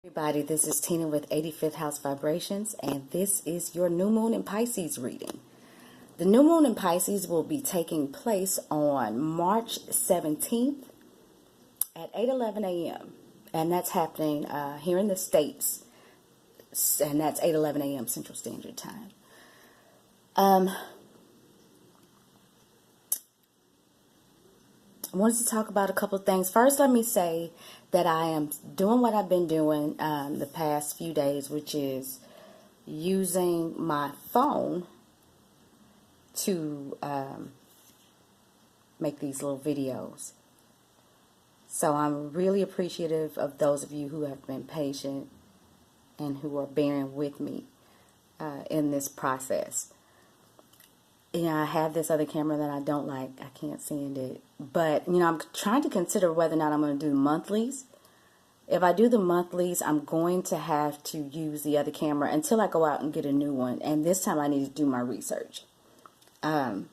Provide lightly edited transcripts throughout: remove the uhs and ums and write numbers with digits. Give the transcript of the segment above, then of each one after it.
Everybody, this is Tina with 85th House Vibrations, and this is your new moon in Pisces reading. The new moon in Pisces will be taking place on March 17th at 8:11 a.m. and that's happening here in the States, and that's 8:11 a.m. Central Standard Time. I wanted to talk about a couple of things. First, let me say that I am doing what I've been doing the past few days, which is using my phone to make these little videos. So I'm really appreciative of those of you who have been patient and who are bearing with me in this process. I have this other camera that I don't like. I can't stand it. But, I'm trying to consider whether or not I'm going to do monthlies. If I do the monthlies, I'm going to have to use the other camera until I go out and get a new one. And this time I need to do my research. Not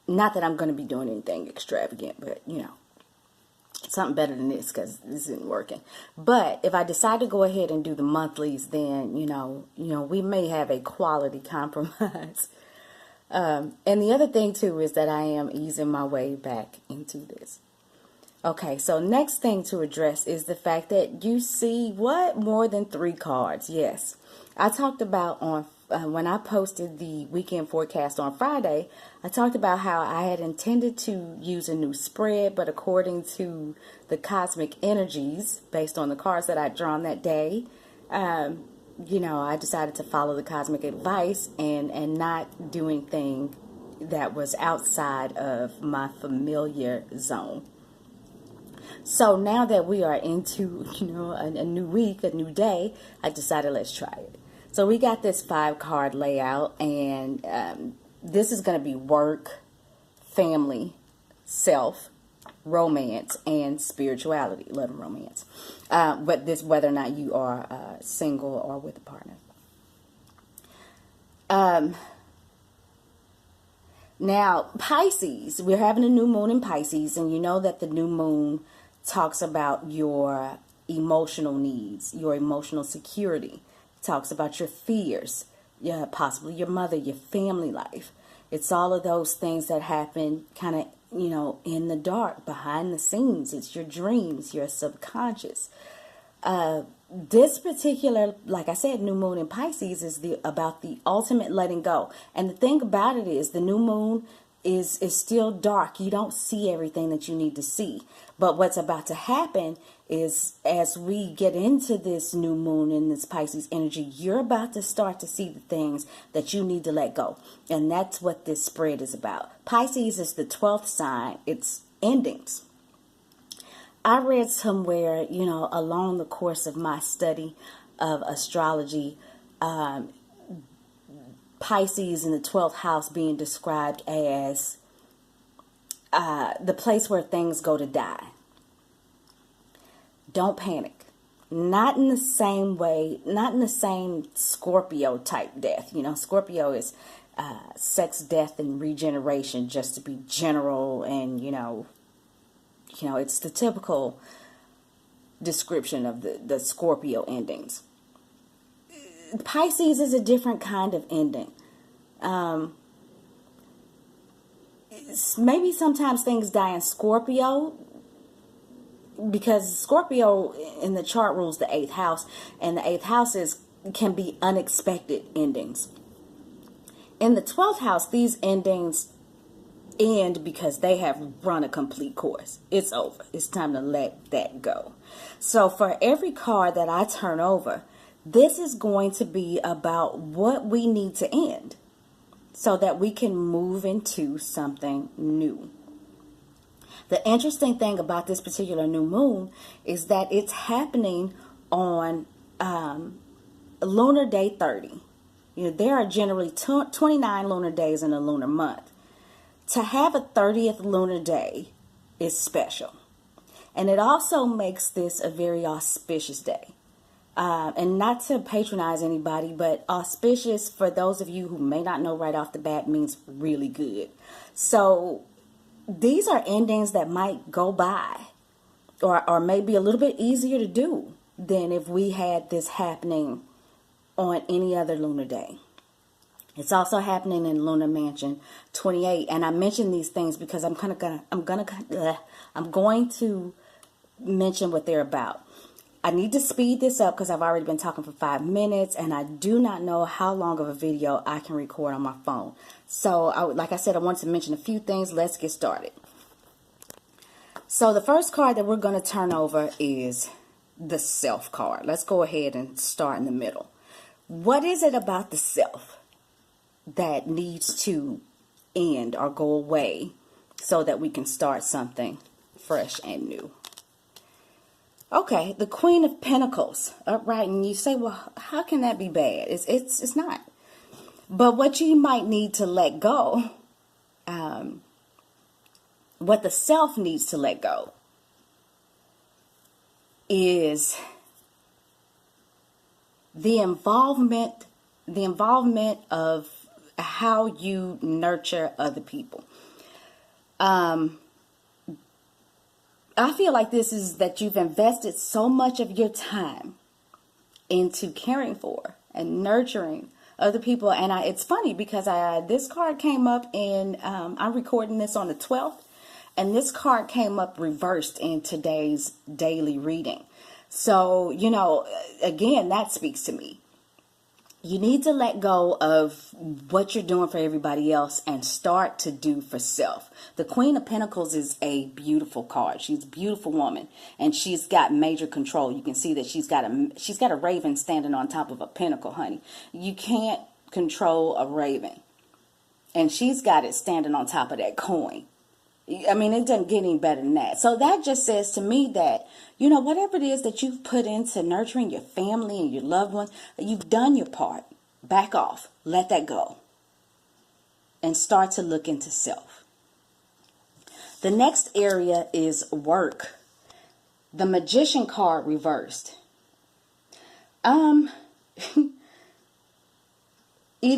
that I'm going to be doing anything extravagant, but, something better than this, because this isn't working. But if I decide to go ahead and do the monthlies, then, we may have a quality compromise. And the other thing, too, is that I am easing my way back into this. Okay, so next thing to address is the fact that you see more than 3 cards. Yes, I talked about when I posted the weekend forecast on Friday, I talked about how I had intended to use a new spread, but according to the cosmic energies, based on the cards that I'd drawn that day, I decided to follow the cosmic advice and not do anything that was outside of my familiar zone. So now that we are into, a new week, a new day, I decided let's try it. So we got this 5-card layout, and this is going to be work, family, self, romance, and spirituality, love and romance. But this, whether or not you are single or with a partner. Now, Pisces, we're having a new moon in Pisces, and you know that the new moon talks about your emotional needs, your emotional security. It talks about your fears, possibly your mother, your family life. It's all of those things that happen kind of, in the dark, behind the scenes. It's your dreams, your subconscious. This particular, like I said, new moon in Pisces is about the ultimate letting go. And the thing about it is the new moon is still dark. You don't see everything that you need to see. But what's about to happen is, as we get into this new moon in this Pisces energy, you're about to start to see the things that you need to let go. And that's what this spread is about. Pisces is the 12th sign. It's endings. I read somewhere, along the course of my study of astrology, Pisces in the 12th house being described as the place where things go to die. Don't panic. Not in the same way, not in the same Scorpio type death. Scorpio is sex, death, and regeneration, just to be general, and, it's the typical description of the Scorpio endings. Pisces is a different kind of ending. Maybe sometimes things die in Scorpio, because Scorpio in the chart rules the 8th house, and the 8th house can be unexpected endings. In the 12th house, these endings end because they have run a complete course. It's over. It's time to let that go. So for every card that I turn over, this is going to be about what we need to end so that we can move into something new. The interesting thing about this particular new moon is that it's happening on lunar day 30. There are generally 29 lunar days in a lunar month. To have a 30th lunar day is special. And it also makes this a very auspicious day. And not to patronize anybody, but auspicious, for those of you who may not know right off the bat, means really good. So these are endings that might go by or may be a little bit easier to do than if we had this happening on any other lunar day. It's also happening in Lunar Mansion 28, and I mention these things because I'm going to mention what they're about. I need to speed this up because I've already been talking for 5 minutes, and I do not know how long of a video I can record on my phone. So, like I said, I want to mention a few things. Let's get started. So, the first card that we're going to turn over is the Self card. Let's go ahead and start in the middle. What is it about the Self that needs to end or go away so that we can start something fresh and new? Okay, the Queen of Pentacles upright, and you say, well, how can that be bad? It's not. But what you might need to let go, what the Self needs to let go, is the involvement of how you nurture other people. I feel like this is that you've invested so much of your time into caring for and nurturing other people. And it's funny because this card came up in, I'm recording this on the 12th, and this card came up reversed in today's daily reading. So, again, that speaks to me. You need to let go of what you're doing for everybody else and start to do for self. The Queen of Pentacles is a beautiful card. She's a beautiful woman, and she's got major control. You can see that she's got a raven standing on top of a pentacle, honey. You can't control a raven, and she's got it standing on top of that coin. I mean, it doesn't get any better than that. So that just says to me that, whatever it is that you've put into nurturing your family and your loved ones, you've done your part. Back off. Let that go. And start to look into self. The next area is work. The Magician card reversed. Either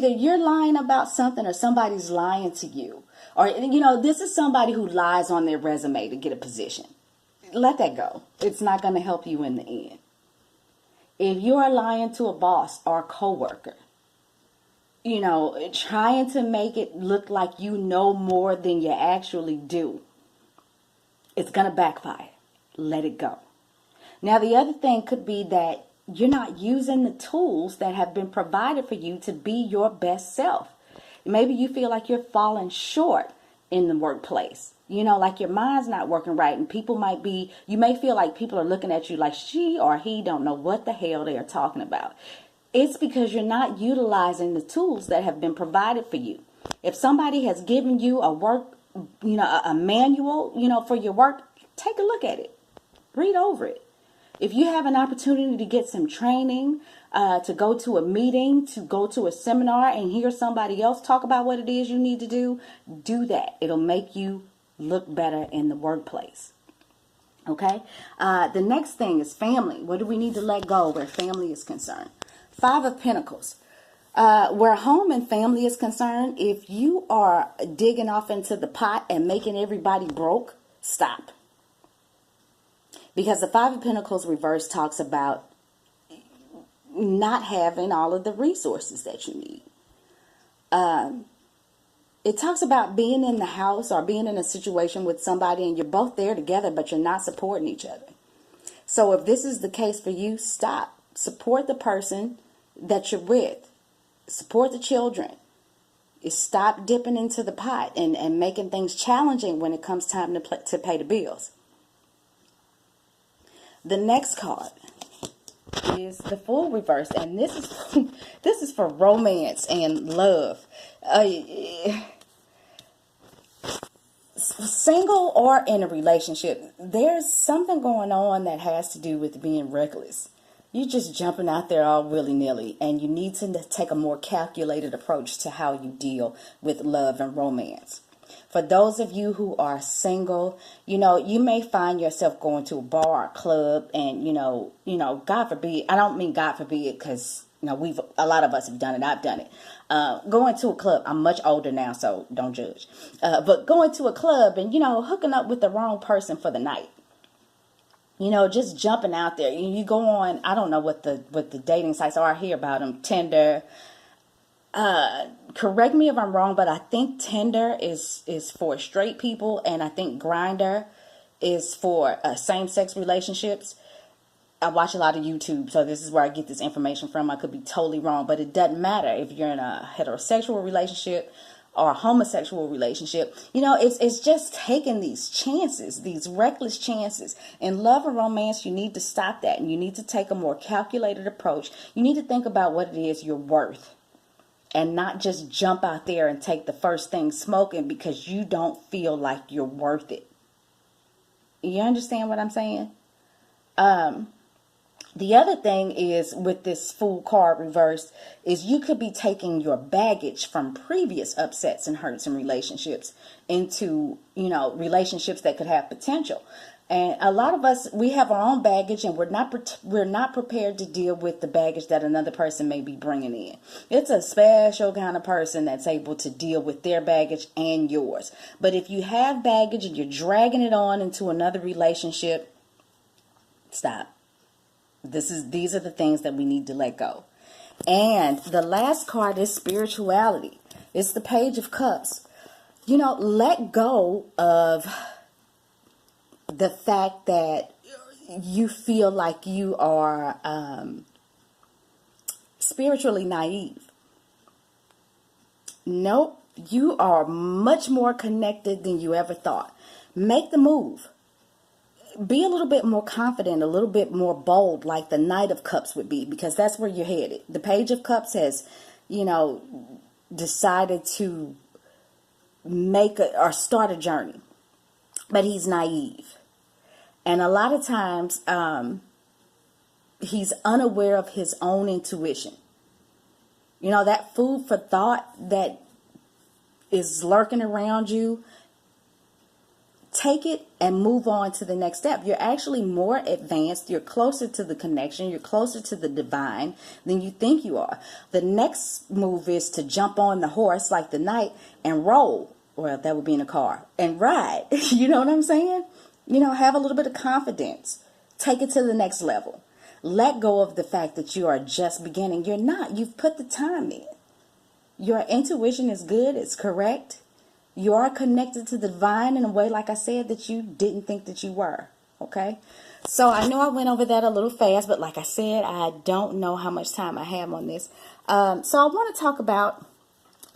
you're lying about something or somebody's lying to you. Or, this is somebody who lies on their resume to get a position. Let that go. It's not going to help you in the end. If you are lying to a boss or a coworker, trying to make it look like you know more than you actually do, it's going to backfire. Let it go. Now, the other thing could be that you're not using the tools that have been provided for you to be your best self. Maybe you feel like you're falling short in the workplace. Like your mind's not working right, and you may feel like people are looking at you like she or he don't know what the hell they are talking about. It's because you're not utilizing the tools that have been provided for you. If somebody has given you a manual, for your work, take a look at it. Read over it. If you have an opportunity to get some training, to go to a meeting, to go to a seminar and hear somebody else talk about what it is you need to do that. It'll make you look better in the workplace. Okay? The next thing is family. What do we need to let go where family is concerned? 5 of Pentacles. Where home and family is concerned, if you are digging off into the pot and making everybody broke, stop. Because the 5 of Pentacles reverse talks about not having all of the resources that you need. It talks about being in the house or being in a situation with somebody and you're both there together, but you're not supporting each other. So if this is the case for you, stop. Support the person that you're with. Support the children. Stop dipping into the pot and making things challenging when it comes time to pay the bills. The next card is the Fool reverse, and this is for romance and love. Single or in a relationship, there's something going on that has to do with being reckless. You're just jumping out there all willy-nilly, and you need to take a more calculated approach to how you deal with love and romance. For those of you who are single, you may find yourself going to a bar or club and, God forbid, I don't mean God forbid because, a lot of us have done it. I've done it. Going to a club, I'm much older now, so don't judge. But going to a club and, hooking up with the wrong person for the night. just jumping out there. You go on, I don't know what the dating sites are. I hear about them. Tinder. Correct me if I'm wrong, but I think Tinder is for straight people, and I think Grindr is for same-sex relationships. I watch a lot of YouTube, so this is where I get this information from. I could be totally wrong, but it doesn't matter if you're in a heterosexual relationship or a homosexual relationship. It's just taking these chances, these reckless chances. In love and romance, you need to stop that, and you need to take a more calculated approach. You need to think about what it is you're worth, and not just jump out there and take the first thing smoking because you don't feel like you're worth it. You understand what I'm saying? The other thing is, with this Fool card reversed, is you could be taking your baggage from previous upsets and hurts in relationships into, relationships that could have potential. And a lot of us, we have our own baggage, and we're not prepared to deal with the baggage that another person may be bringing in. It's a special kind of person that's able to deal with their baggage and yours. But if you have baggage and you're dragging it on into another relationship, stop. These are the things that we need to let go. And the last card is spirituality. It's the Page of Cups. Let go of the fact that you feel like you are spiritually naive. Nope, you are much more connected than you ever thought. Make the move. Be a little bit more confident, a little bit more bold, like the Knight of Cups would be, because that's where you're headed. The Page of Cups has, decided to or start a journey, but he's naive. And a lot of times, he's unaware of his own intuition. That food for thought that is lurking around you, take it and move on to the next step. You're actually more advanced. You're closer to the connection. You're closer to the divine than you think you are. The next move is to jump on the horse like the knight and roll. Well, that would be in a car, and ride. You know what I'm saying? Have a little bit of confidence. Take it to the next level. Let go of the fact that you are just beginning. You're not. You've put the time in. Your intuition is good. It's correct. You are connected to the divine in a way, like I said, that you didn't think that you were. Okay? So I know I went over that a little fast, but like I said, I don't know how much time I have on this. So I want to talk about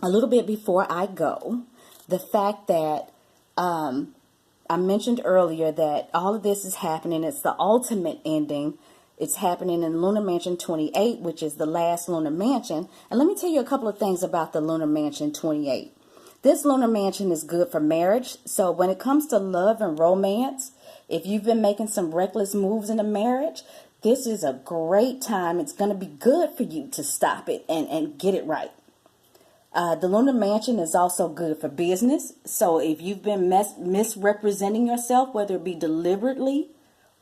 a little bit before I go, the fact that I mentioned earlier that all of this is happening. It's the ultimate ending. It's happening in Lunar Mansion 28, which is the last Lunar Mansion. And let me tell you a couple of things about the Lunar Mansion 28. This Lunar Mansion is good for marriage. So when it comes to love and romance, if you've been making some reckless moves in a marriage, this is a great time. It's going to be good for you to stop it and get it right. The Lunar Mansion is also good for business. So if you've been misrepresenting yourself, whether it be deliberately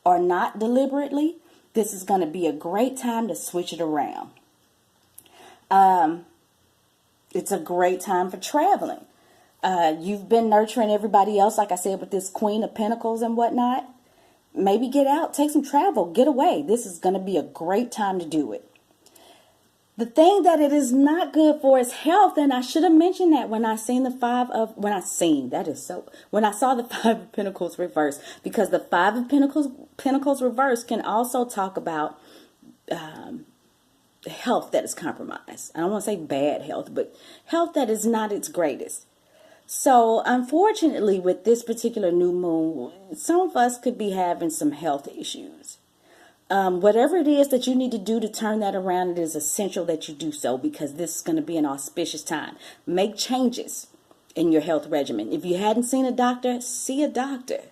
or not deliberately, this is going to be a great time to switch it around. It's a great time for traveling. You've been nurturing everybody else, like I said, with this Queen of Pentacles and whatnot. Maybe get out, take some travel, get away. This is going to be a great time to do it. The thing that it is not good for is health, and I should have mentioned that when I saw the Five of Pentacles reversed, because the Five of Pentacles reversed can also talk about health that is compromised. I don't want to say bad health, but health that is not its greatest. So unfortunately, with this particular new moon, some of us could be having some health issues. Whatever it is that you need to do to turn that around, it is essential that you do so, because this is going to be an auspicious time. Make changes in your health regimen. If you hadn't seen a doctor, see a doctor.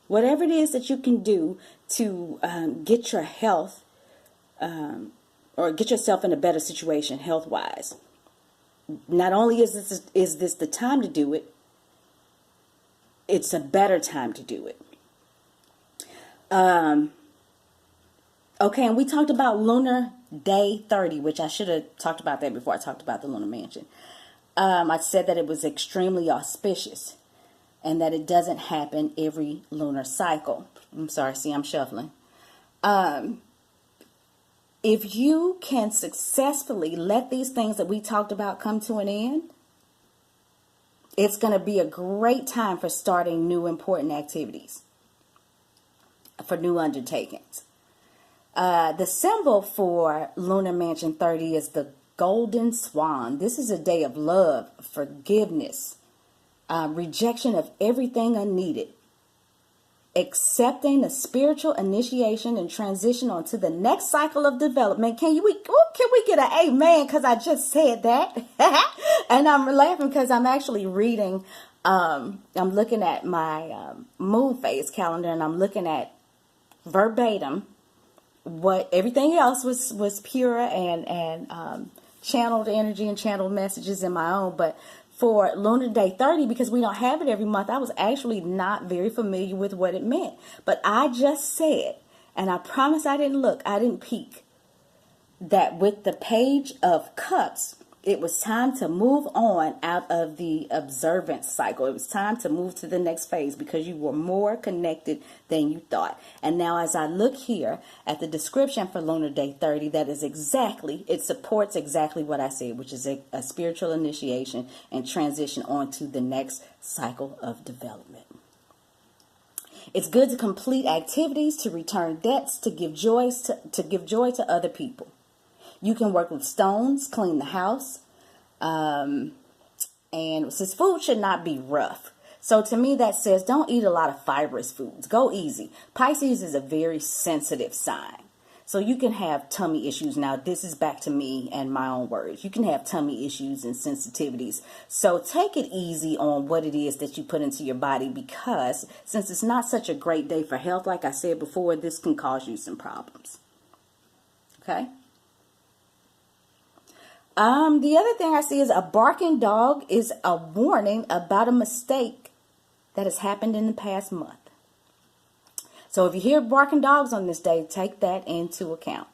Whatever it is that you can do to get your health or get yourself in a better situation health-wise. Not only is this the time to do it, it's a better time to do it. Okay, and we talked about Lunar Day 30, which I should have talked about that before I talked about the Lunar Mansion. I said that it was extremely auspicious. and that it doesn't happen every lunar cycle. I'm sorry, see, I'm shuffling. If you can successfully let these things that we talked about come to an end, it's going to be a great time for starting new important activities, for new undertakings. The symbol for Lunar Mansion 30 is the golden swan. This is a day of love, forgiveness, rejection of everything unneeded, accepting a spiritual initiation and transition onto the next cycle of development. Can we get an amen? Because I just said that. And I'm laughing because I'm actually reading, I'm looking at my moon phase calendar, and I'm looking at verbatim what everything else was pure and channeled energy and channeled messages in my own. But for Lunar Day 30, because we don't have it every month, I was actually not very familiar with what it meant. But I just said, and I promise I didn't peek, that with the Page of Cups, it was time to move on out of the observance cycle. It was time to move to the next phase because you were more connected than you thought. And now as I look here at the description for Lunar Day 30, it supports exactly what I said, which is a spiritual initiation and transition on to the next cycle of development. It's good to complete activities, to return debts, to give joy to other people. You can work with stones, clean the house, and it says food should not be rough. So to me that says don't eat a lot of fibrous foods. Go easy. Pisces is a very sensitive sign. So you can have tummy issues. Now this is back to me and my own words. You can have tummy issues and sensitivities. So take it easy on what it is that you put into your body, because since it's not such a great day for health, like I said before, this can cause you some problems. Okay? The other thing I see is a barking dog is a warning about a mistake that has happened in the past month. So if you hear barking dogs on this day, take that into account.